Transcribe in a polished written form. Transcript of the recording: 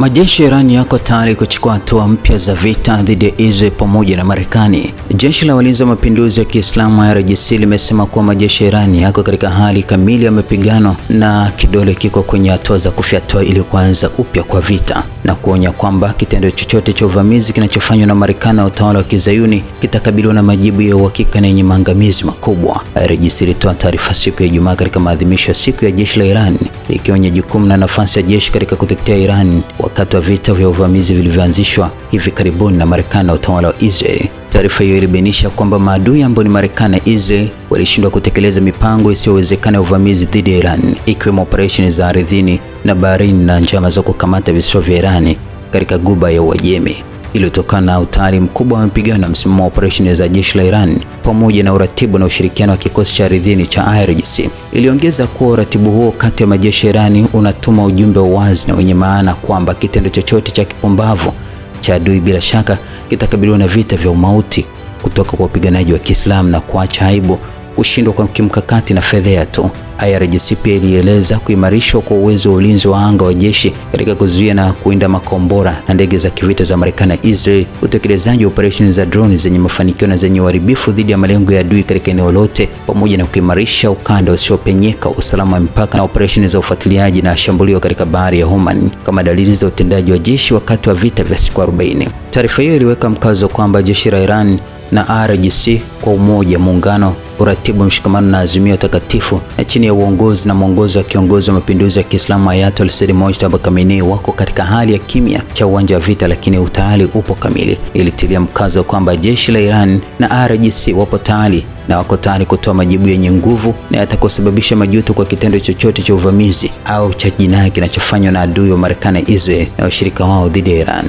Majeshi ya Iran yako tayari kuchukua hatua mpya za vita dhidi ya Israel pamoja na Marekani. Jeshi la Walinzi wa Mapinduzi ya Kiislamu IRGC limesema kuwa majeshi ya Iran yako katika hali kamili ya mapigano na kidole kiko kwenye hatua za kufyatua ili kuanza upya kwa vita, na kuonya kwamba kitendo chochote cha uvamizi kinachofanywa na Marekani na utawala wa Kizayuni kitakabiliwa na majibu ya uhakika na yenye maangamizi makubwa. IRGC ilitoa taarifa siku ya Ijumaa katika maadhimisho ya siku ya jeshi la Iran, ikionya jukumu na nafasi ya jeshi katika kutetea Iran wakati wa vita vya uvamizi vilivyoanzishwa hivi karibuni na Marekani na utawala wa Israel. Taarifa hiyo ilibainisha kwamba maadui ambao ni Marekani na Israel walishindwa kutekeleza mipango isiyowezekana ya uvamizi dhidi ya Iran, ikiwemo operesheni za ardhini na baharini na njama za kukamata visiwa vya Iran katika Ghuba ya Uajemi. Ilitokana na utayari mkubwa wa mapigano na msimamo wa operesheni za jeshi la Iran pamoja na uratibu na ushirikiano wa kikosi cha ardhini cha IRGC. Iliongeza kuwa uratibu huo kati ya majeshi ya Iran unatuma ujumbe wa wazi na wenye maana kwamba kitendo chochote cha kipumbavu cha adui bila shaka kitakabiliwa na vita vya umauti kutoka kwa wapiganaji wa Kiislamu na kuacha aibu, kushindwa kwa kimkakati na fedheha tu. IRGC pia ilieleza kuimarishwa kwa uwezo wa ulinzi wa anga wa jeshi katika kuzuia na kuinda makombora na ndege za kivita za Marekani na Israel, utekelezaji wa operesheni za drone zenye mafanikio na zenye uharibifu dhidi ya malengo ya adui katika eneo lote, pamoja na kuimarisha ukanda usiopenyeka, usalama wa mipaka na operesheni za ufuatiliaji na shambulio katika bahari ya Oman kama dalili za utendaji wa jeshi wakati wa vita vya siku 40. Taarifa hiyo iliweka mkazo kwamba jeshi la Iran na IRGC kwa umoja, muungano, uratibu, mshikamano na azimio takatifu na chini ya uongozi na mwongozo wa kiongozi wa mapinduzi ya Kiislamu Ayatollah Said Mojtaba Khamenei wako katika hali ya kimya cha uwanja wa vita, lakini utayari upo kamili. Ilitilia mkazo kwamba jeshi la Iran na IRGC wapo tayari na wako tayari kutoa majibu yenye nguvu na yatakayosababisha majuto kwa kitendo chochote cha uvamizi au cha jinai kinachofanywa na adui wa Marekani na Israel na washirika wao dhidi ya Iran.